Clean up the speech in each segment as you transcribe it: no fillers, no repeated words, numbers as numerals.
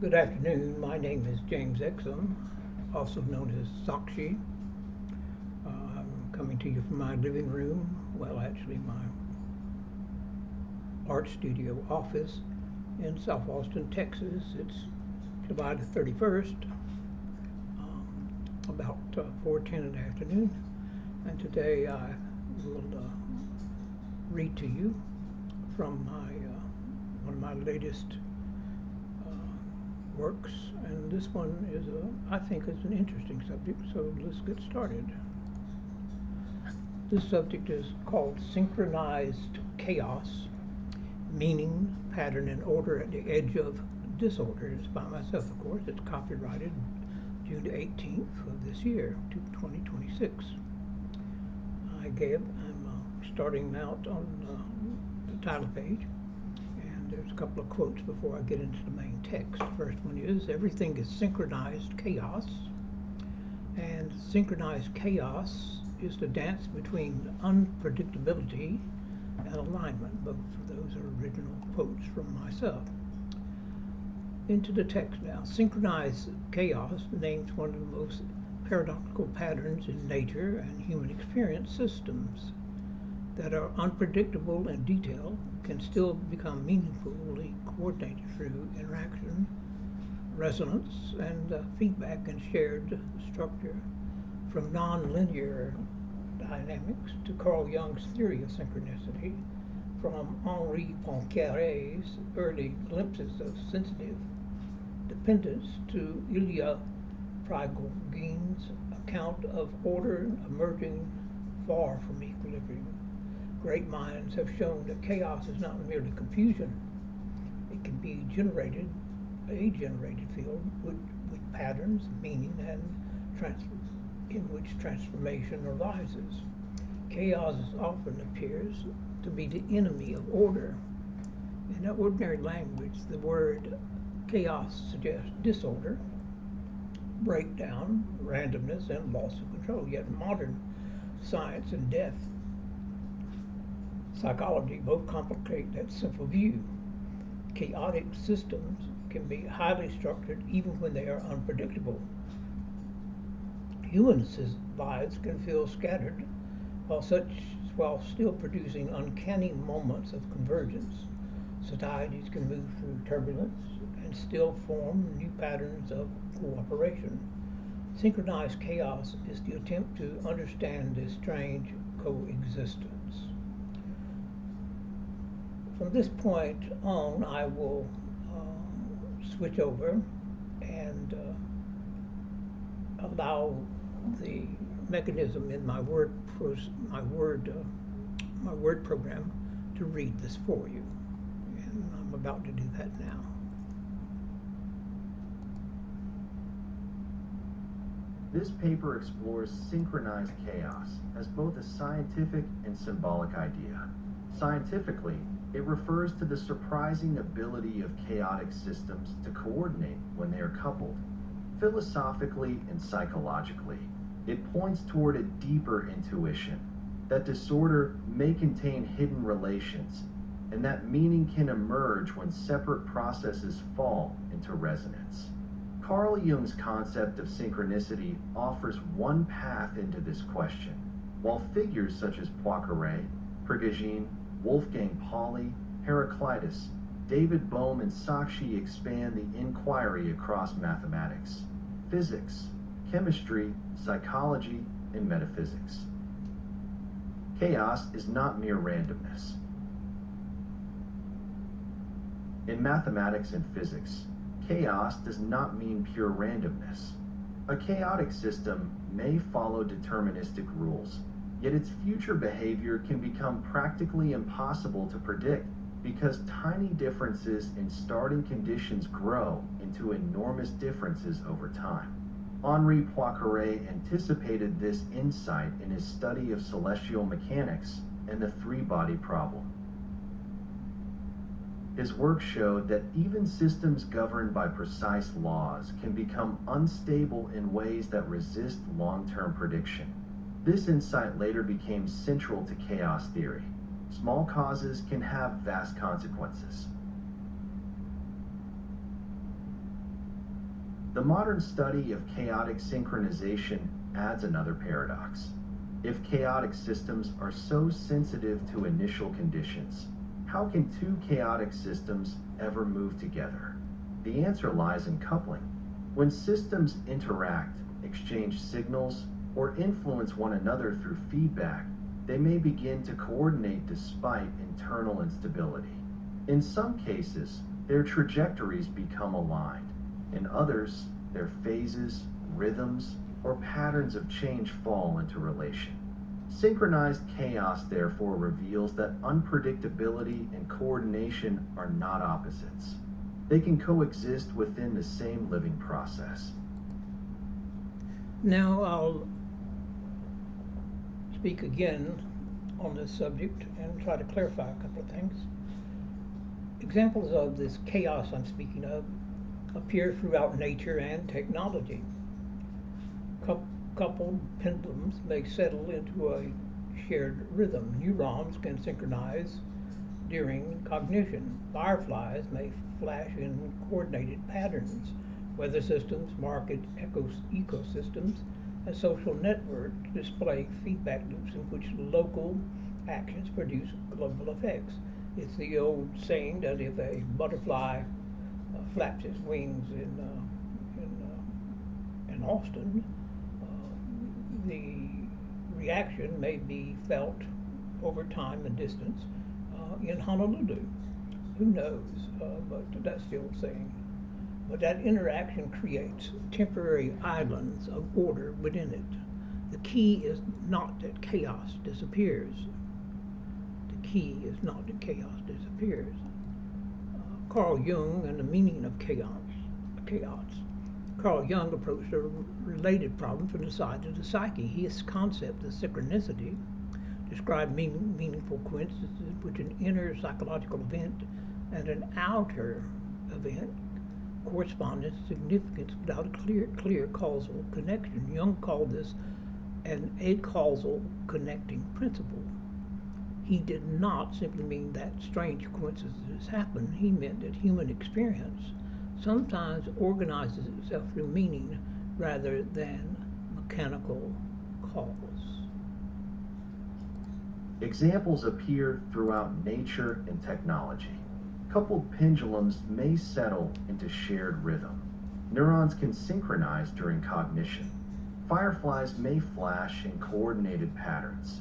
Good afternoon. My name is James Exum, also known as Sakshi. I'm coming to you from my living room, well, actually, my art studio office in South Austin, Texas. It's July the 31st, about 4:10 in the afternoon, and today I will read to you from one of my latest works, and this one is I think is an interesting subject, so let's get started. This subject is called Synchronized Chaos, Meaning, Pattern, and Order at the Edge of Disorder. It's by myself, of course. It's copyrighted June 18th of this year, 2026. I'm starting out on the title page. There's a couple of quotes before I get into the main text. The first one is, everything is synchronized chaos. And synchronized chaos is the dance between unpredictability and alignment. Both of those are original quotes from myself. Into the text now. Synchronized chaos names one of the most paradoxical patterns in nature and human experience systems that are unpredictable in detail can still become meaningfully coordinated through interaction, resonance, and feedback and shared structure. From nonlinear dynamics to Carl Jung's theory of synchronicity, from Henri Poincaré's early glimpses of sensitive dependence to Ilya Prigoghine's account of order emerging far from equilibrium. Great minds have shown that chaos is not merely confusion. It can be a generated field with patterns, meaning, and in which transformation arises. Chaos often appears to be the enemy of order. In ordinary language, the word chaos suggests disorder, breakdown, randomness, and loss of control. Yet modern science and psychology both complicate that simple view. Chaotic systems can be highly structured even when they are unpredictable. Human lives can feel scattered while still producing uncanny moments of convergence. Societies can move through turbulence and still form new patterns of cooperation. Synchronized chaos is the attempt to understand this strange coexistence. From this point on, I will switch over and allow the mechanism in my word program to read this for you, and I'm about to do that now. This paper explores synchronized chaos as both a scientific and symbolic idea. Scientifically, it refers to the surprising ability of chaotic systems to coordinate when they are coupled. Philosophically and psychologically, it points toward a deeper intuition that disorder may contain hidden relations, and that meaning can emerge when separate processes fall into resonance. Carl Jung's concept of synchronicity offers one path into this question, while figures such as Poincaré, Prigogine, Wolfgang Pauli, Heraclitus, David Bohm, and Sakshi expand the inquiry across mathematics, physics, chemistry, psychology, and metaphysics. Chaos is not mere randomness. In mathematics and physics, chaos does not mean pure randomness. A chaotic system may follow deterministic rules, yet its future behavior can become practically impossible to predict because tiny differences in starting conditions grow into enormous differences over time. Henri Poincaré anticipated this insight in his study of celestial mechanics and the three-body problem. His work showed that even systems governed by precise laws can become unstable in ways that resist long-term prediction. This insight later became central to chaos theory. Small causes can have vast consequences. The modern study of chaotic synchronization adds another paradox. If chaotic systems are so sensitive to initial conditions, how can two chaotic systems ever move together? The answer lies in coupling. When systems interact, exchange signals, or influence one another through feedback, they may begin to coordinate despite internal instability. In some cases, their trajectories become aligned. In others, their phases, rhythms, or patterns of change fall into relation. Synchronized chaos therefore reveals that unpredictability and coordination are not opposites. They can coexist within the same living process. Now I'll speak again on this subject and try to clarify a couple of things. Examples of this chaos I'm speaking of appear throughout nature and technology. Coupled pendulums may settle into a shared rhythm. Neurons can synchronize during cognition. Fireflies may flash in coordinated patterns. Weather systems, market ecosystems, and social networks display feedback loops in which local actions produce global effects. It's the old saying that if a butterfly flaps its wings in Austin, the reaction may be felt over time and distance in Honolulu. Who knows? But that's the old saying. But that interaction creates temporary islands of order within it. The key is not that chaos disappears. The key is not that chaos disappears. Carl Jung and the meaning of chaos. Carl Jung approached a related problem from the side of the psyche. His concept of synchronicity described meaningful coincidences in which an inner psychological event and an outer event correspond in significance without a clear causal connection. Jung called this an acausal connecting principle. He did not simply mean that strange coincidences happen. He meant that human experience sometimes organizes itself through meaning rather than mechanical cause. Examples appear throughout nature and technology. Coupled pendulums may settle into shared rhythm. Neurons can synchronize during cognition. Fireflies may flash in coordinated patterns.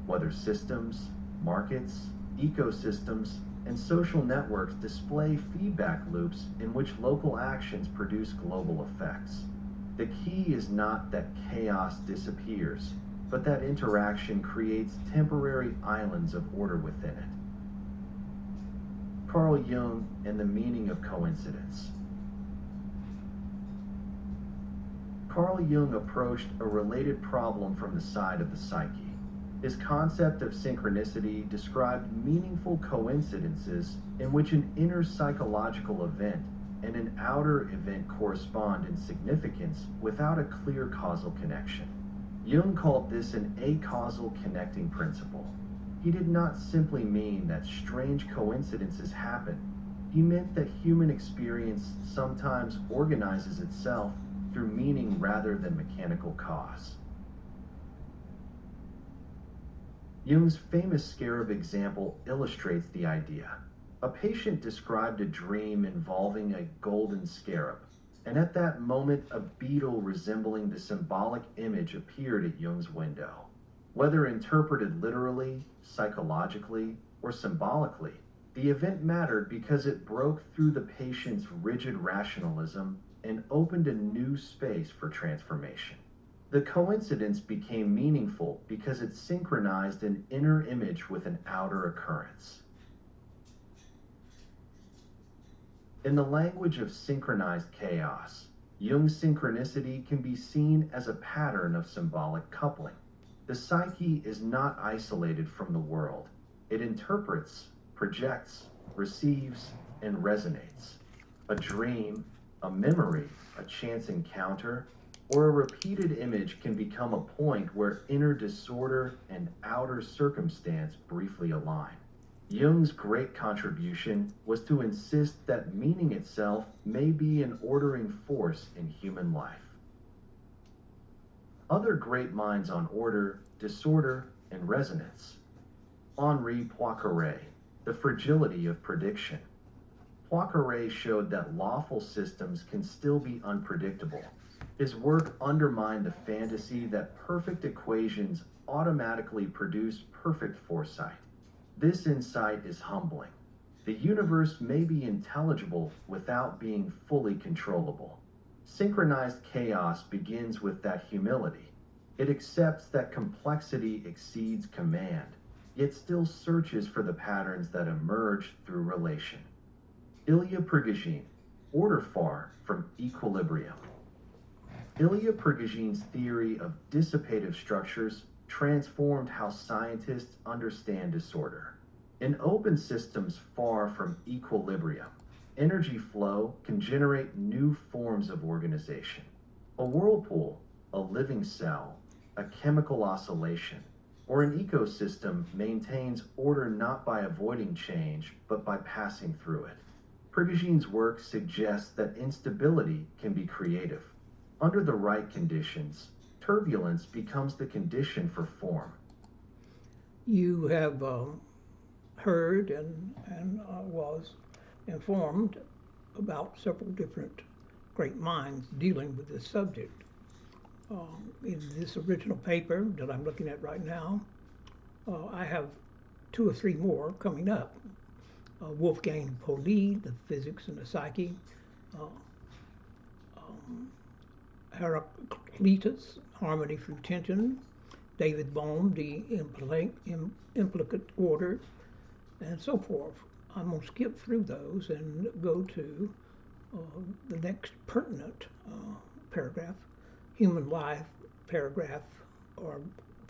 Weather systems, markets, ecosystems, and social networks display feedback loops in which local actions produce global effects. The key is not that chaos disappears, but that interaction creates temporary islands of order within it. Carl Jung and the meaning of coincidence. Carl Jung approached a related problem from the side of the psyche. His concept of synchronicity described meaningful coincidences in which an inner psychological event and an outer event correspond in significance without a clear causal connection. Jung called this an acausal connecting principle. He did not simply mean that strange coincidences happen. He meant that human experience sometimes organizes itself through meaning rather than mechanical cause. Jung's famous scarab example illustrates the idea. A patient described a dream involving a golden scarab, and at that moment a beetle resembling the symbolic image appeared at Jung's window. Whether interpreted literally, psychologically, or symbolically, the event mattered because it broke through the patient's rigid rationalism and opened a new space for transformation. The coincidence became meaningful because it synchronized an inner image with an outer occurrence. In the language of synchronized chaos, Jung's synchronicity can be seen as a pattern of symbolic coupling. The psyche is not isolated from the world. It interprets, projects, receives, and resonates. A dream, a memory, a chance encounter, or a repeated image can become a point where inner disorder and outer circumstance briefly align. Jung's great contribution was to insist that meaning itself may be an ordering force in human life. Other great minds on order, disorder, and resonance. Henri Poincaré, The Fragility of Prediction. Poincaré showed that lawful systems can still be unpredictable. His work undermined the fantasy that perfect equations automatically produce perfect foresight. This insight is humbling. The universe may be intelligible without being fully controllable. Synchronized chaos begins with that humility. It accepts that complexity exceeds command, yet still searches for the patterns that emerge through relation. Ilya Prigogine, Order Far from Equilibrium. Ilya Prigogine's theory of dissipative structures transformed how scientists understand disorder. In open systems far from equilibrium, energy flow can generate new forms of organization. A whirlpool, a living cell, a chemical oscillation, or an ecosystem maintains order not by avoiding change, but by passing through it. Prigogine's work suggests that instability can be creative. Under the right conditions, turbulence becomes the condition for form. You have heard and was informed about several different great minds dealing with this subject. In this original paper that I'm looking at right now, I have two or three more coming up. Wolfgang Pauli, The Physics and the Psyche, Heraclitus, Harmony through Tension, David Bohm, The Implicate Order, and so forth. I'm going to skip through those and go to the next pertinent paragraph, human life, paragraph, or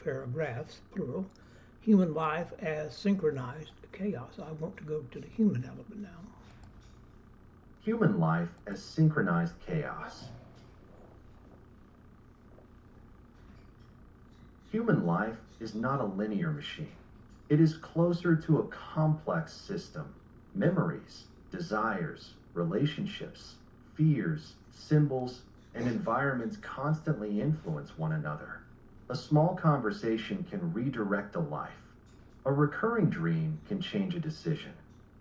paragraphs, plural, human life as synchronized chaos. I want to go to the human element now. Human life as synchronized chaos. Human life is not a linear machine. It is closer to a complex system. Memories, desires, relationships, fears, symbols, and environments constantly influence one another. A small conversation can redirect a life. A recurring dream can change a decision.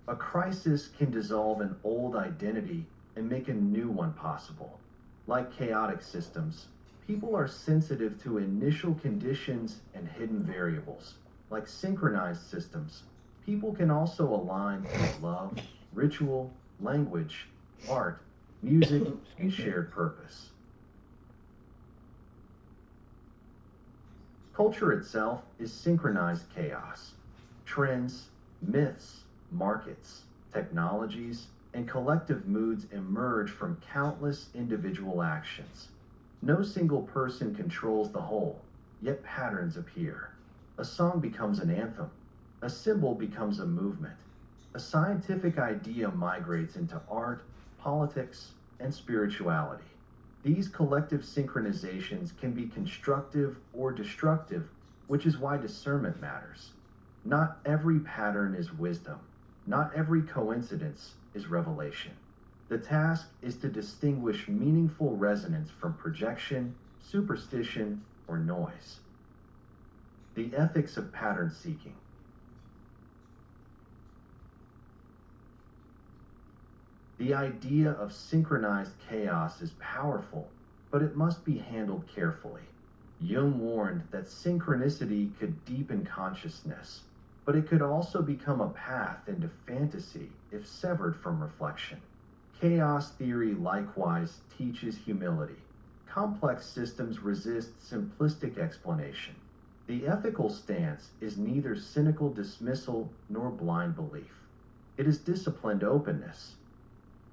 A crisis can dissolve an old identity and make a new one possible. Like chaotic systems, people are sensitive to initial conditions and hidden variables. Like synchronized systems, people can also align with love, ritual, language, art, music, and shared purpose. Culture itself is synchronized chaos. Trends, myths, markets, technologies, and collective moods emerge from countless individual actions. No single person controls the whole, yet patterns appear. A song becomes an anthem. A symbol becomes a movement. A scientific idea migrates into art, politics, and spirituality. These collective synchronizations can be constructive or destructive, which is why discernment matters. Not every pattern is wisdom. Not every coincidence is revelation. The task is to distinguish meaningful resonance from projection, superstition, or noise. The ethics of pattern seeking. The idea of synchronized chaos is powerful, but it must be handled carefully. Jung warned that synchronicity could deepen consciousness, but it could also become a path into fantasy if severed from reflection. Chaos theory likewise teaches humility. Complex systems resist simplistic explanation. The ethical stance is neither cynical dismissal nor blind belief. It is disciplined openness.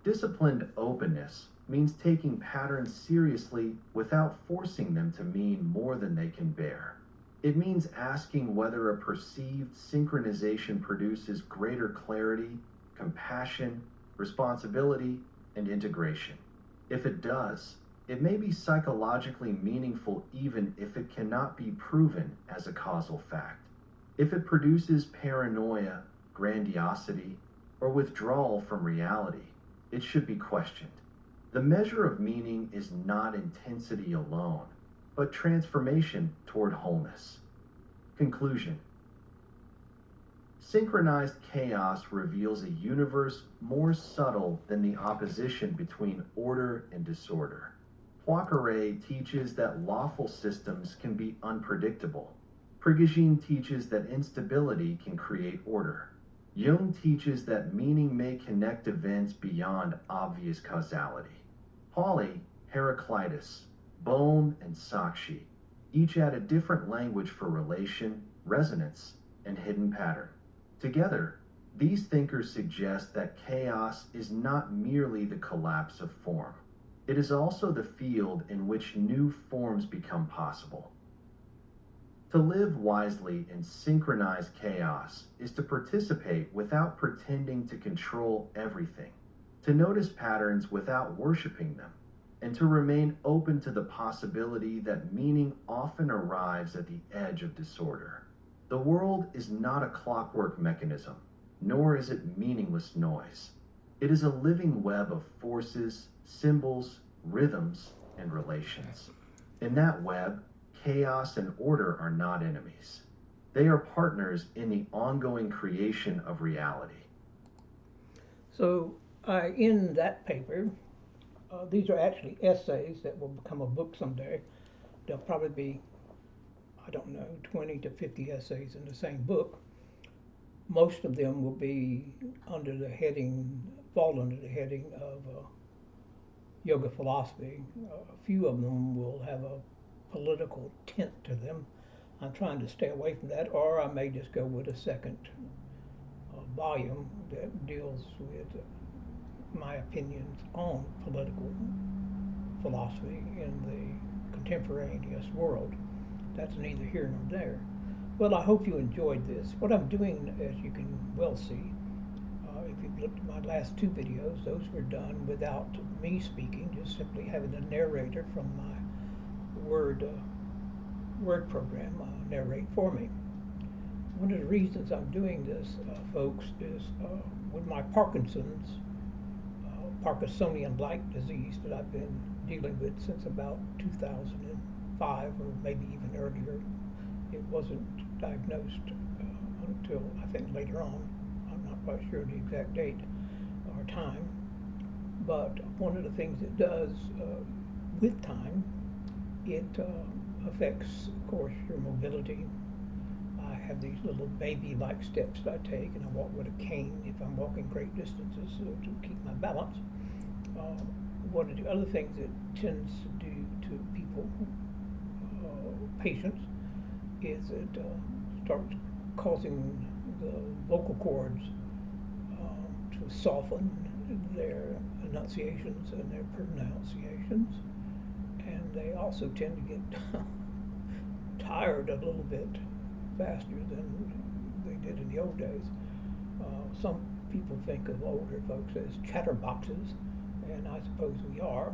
Disciplined openness means taking patterns seriously without forcing them to mean more than they can bear. It means asking whether a perceived synchronization produces greater clarity, compassion, responsibility, and integration. If it does, it may be psychologically meaningful even if it cannot be proven as a causal fact. If it produces paranoia, grandiosity, or withdrawal from reality, it should be questioned. The measure of meaning is not intensity alone, but transformation toward wholeness. Conclusion. Synchronized chaos reveals a universe more subtle than the opposition between order and disorder. Poincaré teaches that lawful systems can be unpredictable. Prigogine teaches that instability can create order. Jung teaches that meaning may connect events beyond obvious causality. Pauli, Heraclitus, Bohm, and Sakshi each add a different language for relation, resonance, and hidden pattern. Together, these thinkers suggest that chaos is not merely the collapse of form. It is also the field in which new forms become possible. To live wisely in synchronized chaos is to participate without pretending to control everything, to notice patterns without worshiping them, and to remain open to the possibility that meaning often arrives at the edge of disorder. The world is not a clockwork mechanism, nor is it meaningless noise. It is a living web of forces, symbols, rhythms, and relations. In that web, chaos and order are not enemies. They are partners in the ongoing creation of reality. So in that paper, these are actually essays that will become a book someday. There'll probably be, I don't know, 20 to 50 essays in the same book. Most of them will be fall under the heading of yoga philosophy. A few of them will have a political tint to them. I'm trying to stay away from that, or I may just go with a second volume that deals with my opinions on political philosophy in the contemporaneous world. That's neither here nor there. Well, I hope you enjoyed this. What I'm doing, as you can well see, if you've looked at my last two videos, those were done without me speaking, just simply having a narrator from my word program narrate for me. One of the reasons I'm doing this, folks, is with my Parkinson's, Parkinsonian-like disease that I've been dealing with since about 2005 or maybe even earlier. It wasn't diagnosed until I think later on. I'm not quite sure the exact date or time. But one of the things it does with time, it affects, of course, your mobility. I have these little baby-like steps that I take, and I walk with a cane if I'm walking great distances to keep my balance. One of the other things it tends to do to people, patients, is it starts causing the vocal cords to soften their enunciations and their pronunciations, and they also tend to get tired a little bit faster than they did in the old days. Some people think of older folks as chatterboxes, and I suppose we are,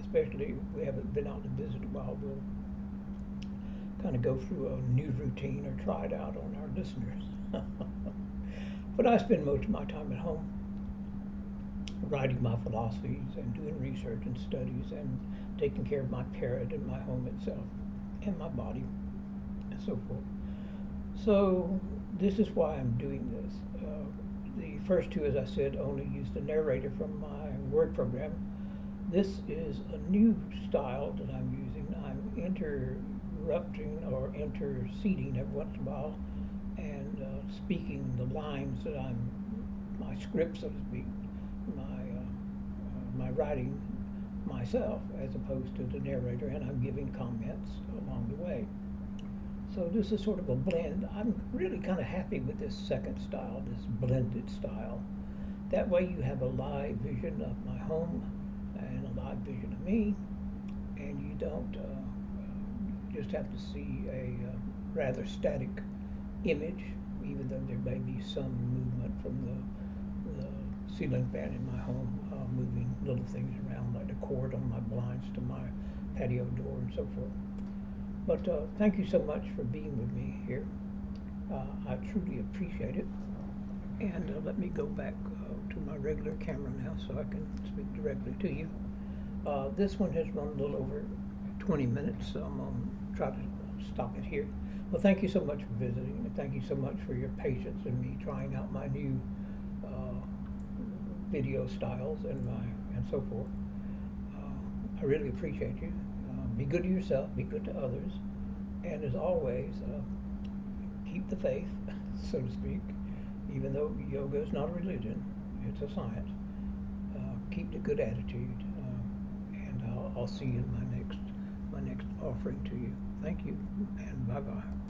especially if we haven't been out to visit a while. We'll kind of go through a new routine or try it out on our listeners. But I spend most of my time at home writing my philosophies and doing research and studies and taking care of my parrot and my home itself and my body and so forth. So this is why I'm doing this. The first two, as I said, only use the narrator from my word program. This is a new style that I'm using. I'm interrupting or interceding every once in a while and speaking the lines that my script, so to speak, my writing myself, as opposed to the narrator, and I'm giving comments along the way. So this is sort of a blend. I'm really kind of happy with this second style, this blended style. That way you have a live vision of my home and a live vision of me, and you don't just have to see a rather static image, even though there may be some movement from the ceiling fan in my home, moving little things around like the cord on my blinds to my patio door and so forth. But thank you so much for being with me here. I truly appreciate it. And let me go back to my regular camera now so I can speak directly to you. This one has run a little over 20 minutes, so I'm going to try to stop it here. Well, thank you so much for visiting, and thank you so much for your patience in me trying out my new video styles and so forth. I really appreciate you. Be good to yourself, be good to others, and as always, keep the faith, so to speak. Even though yoga is not a religion, it's a science. Keep the good attitude, and I'll see you in my next offering to you. Thank you, and bye bye.